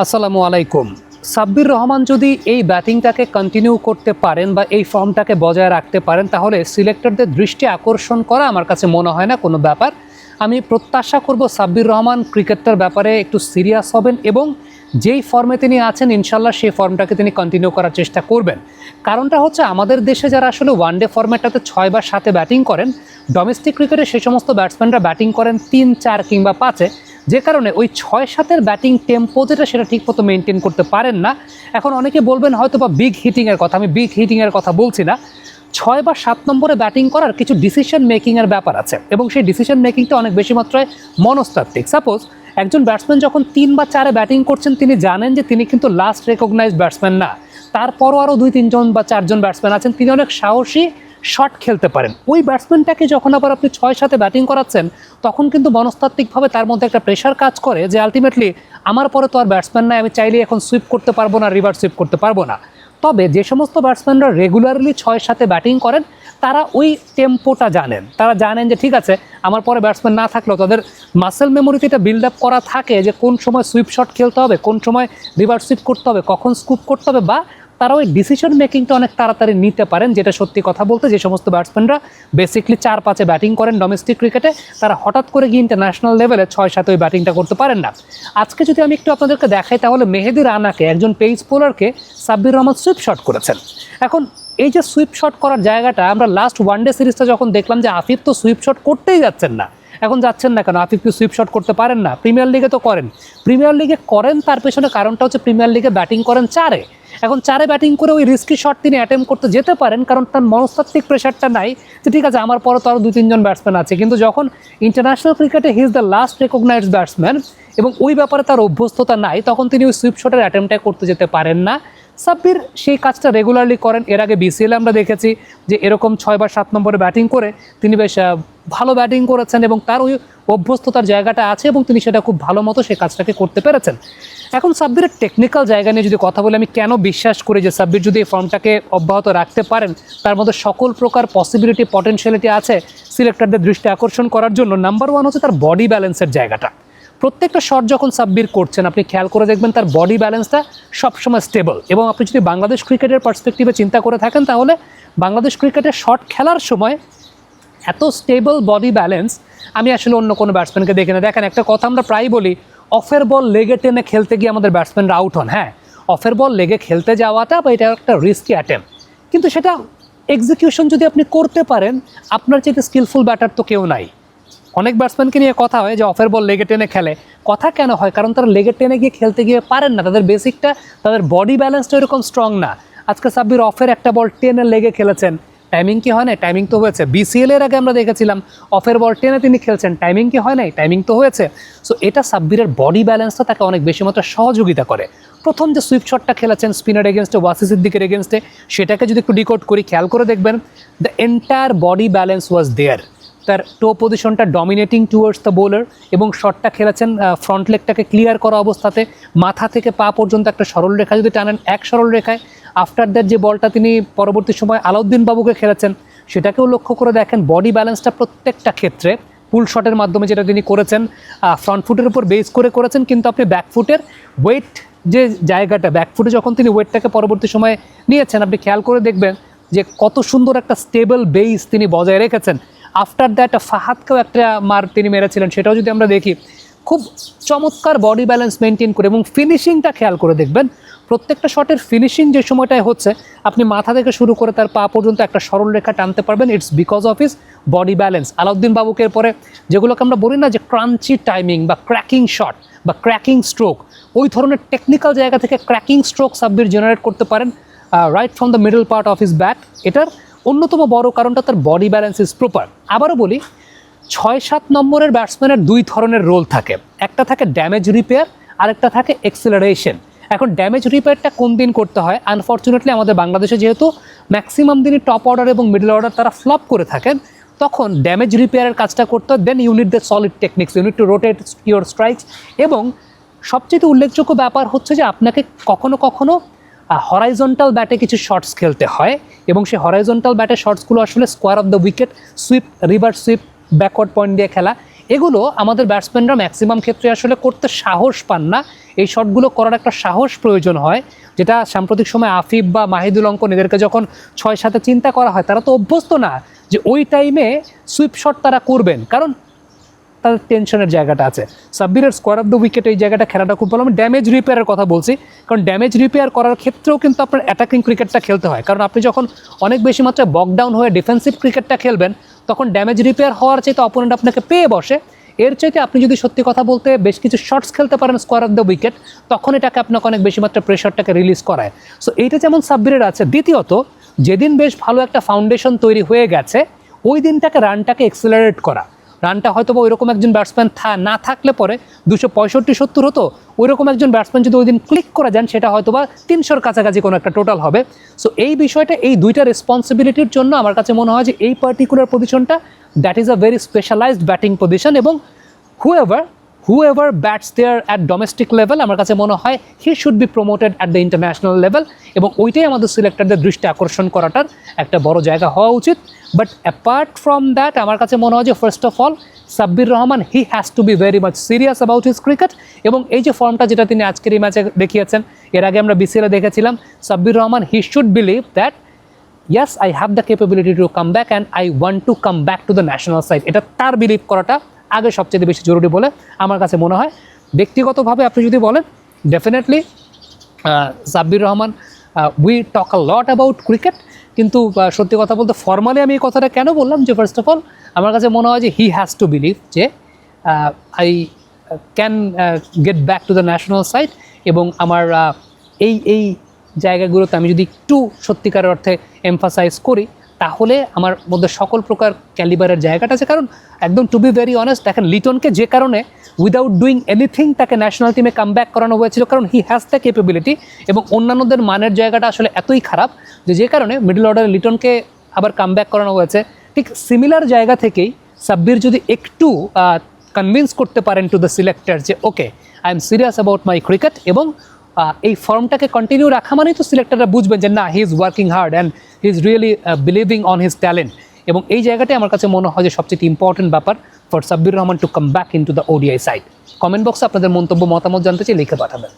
আসসালামু আলাইকুম। সাব্বির রহমান যদি এই ব্যাটিংটাকে কন্টিনিউ করতে পারেন বা এই ফর্মটাকে বজায় রাখতে পারেন, তাহলে সিলেক্টরদের দৃষ্টি আকর্ষণ করা আমার কাছে মনে হয় না কোনো ব্যাপার। আমি প্রত্যাশা করব সাব্বির রহমান ক্রিকেটটার ব্যাপারে একটু সিরিয়াস হবেন এবং যেই ফর্মে তিনি আছেন ইনশাল্লাহ সেই ফর্মটাকে তিনি কন্টিনিউ করার চেষ্টা করবেন। কারণটা হচ্ছে আমাদের দেশে যারা আসলে ওয়ানডে ফর্ম্যাটটাতে 6 বা 7-এ ব্যাটিং করেন, ডোমেস্টিক ক্রিকেটে সে সমস্ত ব্যাটসম্যানরা ব্যাটিং করেন 3, 4 কিংবা 5-এ, যে কারণে ওই 6-7-এর ব্যাটিং টেম্পো যেটা সেটা ঠিকমতো মেনটেন করতে পারেন না। এখন অনেকে বলবেন হয়তো বা বিগ হিটিংয়ের কথা, আমি বিগ হিটিংয়ের কথা বলছি না। 6 বা 7 নম্বরে ব্যাটিং করার কিছু ডিসিশন মেকিংয়ের ব্যাপার আছে এবং সেই ডিসিশন মেকিংটা অনেক বেশি মাত্রায় মনস্তাত্ত্বিক। সাপোজ একজন ব্যাটসম্যান যখন 3 বা 4-এ ব্যাটিং করছেন, তিনি জানেন যে তিনি কিন্তু লাস্ট রেকগনাইজড ব্যাটসম্যান না, তারপরও আরও 2-3 জন বা 4 জন ব্যাটসম্যান আছেন, তিনি অনেক সাহসী শট খেলতে পারেন। ওই ব্যাটসম্যানটাকে যখন আবার আপনি 6-7-এ ব্যাটিং করাচ্ছেন, তখন কিন্তু মনস্তাত্ত্বিকভাবে তার মধ্যে একটা প্রেশার কাজ করে যে আলটিমেটলি আমার পরে তো আর ব্যাটসম্যান নাই, আমি চাইলেই এখন সুইপ করতে পারবো না, রিভার্স সুইপ করতে পারবো না। তবে যে সমস্ত ব্যাটসম্যানরা রেগুলারলি 6-7-এ ব্যাটিং করেন, তারা ওই টেম্পোটা জানেন, তারা জানেন যে ঠিক আছে আমার পরে ব্যাটসম্যান না থাকলেও তাদের মাসেল মেমোরিতে এটা বিল্ড আপ করা থাকে যে কোন সময় সুইপ শট খেলতে হবে, কোন সময় রিভার্স সুইপ করতে হবে, কখন স্কুপ করতে হবে, বা তারা ওই ডিসিশন মেকিংটা অনেক তাড়াতাড়ি নিতে পারেন। যেটা সত্যি কথা বলতে যে সমস্ত ব্যাটসম্যানরা বেসিকলি 4-5-এ ব্যাটিং করেন ডোমেস্টিক ক্রিকেটে, তারা হঠাৎ করে গিয়ে ইন্টারন্যাশনাল লেভেলে 6-7-এ ওই ব্যাটিংটা করতে পারেন না। আজকে যদি আমি একটু আপনাদেরকে দেখাই, তাহলে মেহেদী রানাকে, একজন পেস বোলারকে সাব্বির রহমান সুইপ শট করেছেন। এখন এই যে সুইপ শট করার জায়গাটা, আমরা লাস্ট ওয়ানডে সিরিজটা যখন দেখলাম যে আফিফ তো সুইপ শট করতেই যাচ্ছেন না, এখন যাচ্ছেন না কেন? আফিফ কি সুইপ শট করতে পারেন না? প্রিমিয়ার লিগে তো করেন, প্রিমিয়ার লিগে করেন, তার পেছনে কারণটা হচ্ছে প্রিমিয়ার লিগে ব্যাটিং করেন 4-এ। এখন 4-এ ব্যাটিং করে ওই রিস্কি শট তিনি অ্যাটেম্প করতে যেতে পারেন, কারণ তার মনস্তাত্ত্বিক প্রেশারটা নাই যে ঠিক আছে আমার পরে তো আরও 2-3 জন ব্যাটসম্যান আছে। কিন্তু যখন ইন্টারন্যাশনাল ক্রিকেটে he is the last recognised batsman এবং ওই ব্যাপারে তার অভ্যস্ততা নাই, তখন তিনি ওই সুইপ শটের অ্যাটেম্পটা করতে যেতে পারেন না। সাব্বির সেই কাজটা রেগুলারলি করেন। এর আগে বিসিএলে আমরা দেখেছি যে এরকম 6 বা 7 নম্বরে ব্যাটিং করে তিনি বেশ ভালো ব্যাটিং করেছেন এবং তার ওই অভ্যস্ততার জায়গাটা আছে এবং তিনি সেটা খুব ভালো মতো সেই কাজটাকে করতে পেরেছেন। এখন সাব্বিরের টেকনিক্যাল জায়গা নিয়ে যদি কথা বলি, আমি কেন বিশ্বাস করি যে সাব্বির যদি এই ফর্মটাকে অব্যাহত রাখতে পারেন, তার মধ্যে সকল প্রকার পসিবিলিটি, পটেনশিয়ালিটি আছে সিলেক্টরদের দৃষ্টি আকর্ষণ করার জন্য। নাম্বার 1 হচ্ছে তার বডি ব্যালেন্সের জায়গাটা। প্রত্যেকটা শট যখন সাব্বির করছেন, আপনি খেয়াল করে দেখবেন তার বডি ব্যালেন্সটা সবসময় স্টেবল। এবং আপনি যদি বাংলাদেশ ক্রিকেটের পার্সপেক্টিভে চিন্তা করে থাকেন, তাহলে বাংলাদেশ ক্রিকেটের শট খেলার সময় এত স্টেবল বডি ব্যালেন্স আমি আসলে অন্য কোনো ব্যাটসম্যানকে দেখি না। দেখেন, একটা কথা আমরা প্রায় বলি, অফের বল লেগে টেনে খেলতে গিয়ে আমাদের ব্যাটসম্যানরা আউট হন। হ্যাঁ, অফের বল লেগে খেলতে যাওয়াটা বা এটা একটা রিস্কি অ্যাটেম্প, কিন্তু সেটা এক্সিকিউশন যদি আপনি করতে পারেন, আপনার চেয়ে স্কিলফুল ব্যাটার তো কেউ নাই। অনেক ব্যাটসম্যানকে নিয়ে কথা হয় যে অফের বল লেগে টেনে খেলে। কথা কেন হয়? কারণ তারা লেগে টেনে গিয়ে খেলতে গিয়ে পারেন না, তাদের বেসিকটা, তাদের বডি ব্যালেন্সটা এরকম স্ট্রং না। আজকে সাব্বির অফের একটা বল টেনে লেগে খেলেছেন, টাইমিং কি হয় না? টাইমিং তো হয়েছে। বিসিএল এর আগে আমরা দেখেছিলাম অফের বল টেনে তিনি খেলছেন, টাইমিং কি হয় নাই? টাইমিং তো হয়েছে। সো এটা সাব্বিরের বডি ব্যালেন্সটা তাকে অনেক বেশি মাত্রা সহযোগিতা করে। প্রথম যে সুইপ শটটা খেলেছেন স্পিনার এগেনস্টে, ওয়াসি সিদ্দিকের এগেনস্টে, সেটাকে যদি একটু ডিকোড করি, খেয়াল করে দেখবেন দ্য এন্টায়ার বডি ব্যালেন্স ওয়াজ দেয়ার। তার টো পজিশনটা ডমিনেটিং টুয়ার্ডস দ্য বোলার এবং শটটা খেলেছেন ফ্রন্ট লেগটাকে ক্লিয়ার করা অবস্থাতে, মাথা থেকে পা পর্যন্ত একটা সরল রেখা যদি টানেন, এক সরল রেখায়। আফটার দ্যাট যে বলটা তিনি পরবর্তী সময় আলাউদ্দিন বাবুকে খেলেছেন, সেটাকেও লক্ষ্য করে দেখেন বডি ব্যালেন্সটা প্রত্যেকটা ক্ষেত্রে পুল শটের মাধ্যমে যেটা তিনি করেছেন, ফ্রন্ট ফুটের উপর বেস করে করেছেন, কিন্তু আপনি ব্যাকফুটের ওয়েট যে জায়গাটা, ব্যাকফুটে যখন তিনি ওয়েটটাকে পরবর্তী সময়ে নিয়েছেন, আপনি খেয়াল করে দেখবেন যে কত সুন্দর একটা স্টেবল বেস তিনি বজায় রেখেছেন। আফটার দ্যাট ফাহাদকেও একটা মার তিনি মেরেছিলেন, সেটাও যদি আমরা দেখি, খুব চমৎকার বডি ব্যালেন্স মেনটেন করে। এবং ফিনিশিংটা খেয়াল করে দেখবেন, প্রত্যেকটা শটের ফিনিশিং যে সময়টায় হচ্ছে, আপনি মাথা থেকে শুরু করে তার পা পর্যন্ত একটা সরল রেখা টানতে পারবেন। It's because of his body balance. Alauddin বাবুকে পরে যেগুলোকে আমরা বলি না যে ক্রাঞ্চি টাইমিং বা ক্র্যাকিং শট বা ক্র্যাকিং স্ট্রোক, ওই ধরনের টেকনিক্যাল জায়গা থেকে ক্র্যাকিং স্ট্রোক সাব্বির জেনারেট করতে পারেন right from the middle part of his bat. এটার অন্যতম বড় কারণটা তার বডি ব্যালেন্স ইজ প্রপার। আবারও বলি, 6-7 নম্বরের ব্যাটসম্যানের 2 ধরনের রোল থাকে, একটা থাকে ড্যামেজ রিপেয়ার, আরেকটা থাকে এক্সেলারেশন। এখন ড্যামেজ রিপেয়ারটা কোন দিন করতে হয়? আনফর্চুনেটলি আমাদের বাংলাদেশে যেহেতু ম্যাক্সিমাম দিনই টপ অর্ডার এবং মিডল অর্ডার তারা ফ্লপ করে থাকেন, তখন ড্যামেজ রিপেয়ারের কাজটা করতে হয়। Then you need the solid techniques, you need to rotate your strikes. এবং সবচেয়ে উল্লেখযোগ্য ব্যাপার হচ্ছে যে আপনাকে কখনো কখনো হরাইজন্টাল ব্যাটে কিছু শটস খেলতে হয় এবং সেই হরাইজন্টাল ব্যাটের শটসগুলো আসলে square off the wicket, sweep, reverse sweep, backward point দিয়ে খেলা, এগুলো আমাদের ব্যাটসম্যানরা ম্যাক্সিমাম ক্ষেত্রে আসলে করতে সাহস পান না। এই শটগুলো করার একটা সাহস প্রয়োজন হয়, যেটা সাম্প্রতিক সময় আফিফ বা মাহিদুল অঙ্কন এদেরকে যখন 6-7 চিন্তা করা হয়, তারা তো অভ্যস্ত না যে ওই টাইমে সুইপ শট তারা করবেন, কারণ তাদের টেনশনের জায়গাটা আছে। সাব্বিরের স্কোয়ার অফ দ্য উইকেট এই জায়গাটা খেলাটা খুব ভালো। আমি ড্যামেজ রিপেয়ারের কথা বলছি, কারণ ড্যামেজ রিপেয়ার করার ক্ষেত্রেও কিন্তু আপনার অ্যাটাকিং ক্রিকেটটা খেলতে হয়, কারণ আপনি যখন অনেক বেশি মাত্রায় বকডাউন হয়ে ডিফেন্সিভ ক্রিকেটটা খেলবেন, তখন ড্যামেজ রিপেয়ার হওয়ার চাইতে অপোনেন্ট আপনাকে পেয়ে বসে। এর চাইতে আপনি যদি সত্যি কথা বলতে বেশ কিছু শটস খেলতে পারেন স্কোয়ার অফ দ্য উইকেট, তখন এটাকে আপনাকে অনেক বেশি মাত্রায় প্রেশারটাকে রিলিজ করায়। সো এইটা যেমন সাব্বিরের আছে। দ্বিতীয়ত, যেদিন বেশ ভালো একটা ফাউন্ডেশন তৈরি হয়ে গেছে, ওই দিনটাকে রানটাকে এক্সেলারেট করা। রানটা হয়তো বা ওইরকম একজন ব্যাটসম্যান না থাকলে পরে 265-70 হতো, ওইরকম একজন ব্যাটসম্যান যদি ওই দিন ক্লিক করে যান, সেটা হয়তো বা 300-র কাছাকাছি কোনো একটা টোটাল হবে। সো এই বিষয়টা, এই দুইটা রেসপন্সিবিলিটির জন্য আমার কাছে মনে হয় যে এই পার্টিকুলার পজিশনটা that is a very specialised batting position, এবং whoever bats there at domestic level, আমার কাছে মনে হয় he should be promoted at the international level, এবং ওইটাই আমাদের সিলেক্টরদের দৃষ্টি আকর্ষণ করাটার একটা বড় জায়গা হওয়া উচিত। বাট অ্যাপার্ট ফ্রম দ্যাট, আমার কাছে মনে হয় যে first of all Sabbir Rahman he has to be very much serious about his cricket, এবং এই যে ফর্মটা যেটা তিনি আজকের এই ম্যাচে দেখিয়েছেন, এর আগে আমরা বিসিএলে দেখেছিলাম, Sabbir Rahman he should believe that yes, I have the capability to come back and I want to come back to the national side. এটা তার বিলিভ করাটা আগে সবচেয়ে বেশি জরুরি বলে আমার কাছে মনে হয়। ব্যক্তিগতভাবে আপনি যদি বলেন, definitely Sabbir Rahman, we talk a lot about cricket, কিন্তু সত্যি কথা বলতে ফর্মালি আমি এই কথাটা কেন বললাম যে ফার্স্ট অফ অল আমার কাছে মনে হয় যে হি হ্যাজ টু বিলিভ যে I can get back to the national side, এবং আমার এই জায়গাগুলোতে আমি যদি একটু সত্যিকারের অর্থে এমফাসাইজ করি, তাহলে আমার মধ্যে সকল প্রকার ক্যালিবারের জায়গাটা আছে। কারণ একদম টু বি ভেরি অনেস্ট, দেখেন লিটনকে যে কারণে উইদাউট ডুইং এনিথিং তাকে ন্যাশনাল টিমে কাম ব্যাক করানো হয়েছিল, কারণ হি হ্যাজ দ্য ক্যাপেবিলিটি, এবং অন্যান্যদের মানের জায়গাটা আসলে এতই খারাপ যে কারণে মিডল অর্ডারে লিটনকে আবার কাম ব্যাক করানো হয়েছে। ঠিক সিমিলার জায়গা থেকেই সাব্বির যদি একটু কনভিন্স করতে পারেন টু দ্য সিলেক্টর যে okay, I am serious about my cricket, এবং এই ফর্মটাকে কন্টিনিউ রাখা মানেই তো সিলেক্টররা বুঝবেন যে না, he is working hard and he is really believing on his talent, এবং এই জায়গাটাই আমার কাছে মনে হয় যে সবচেয়ে ইম্পর্টেন্ট ব্যাপার for Sabbir Rahman to come back into the ODI side. Comment বক্সে আপনাদের মন্তব্য মতামত জানতে চাই, লিখে পাঠাবেন।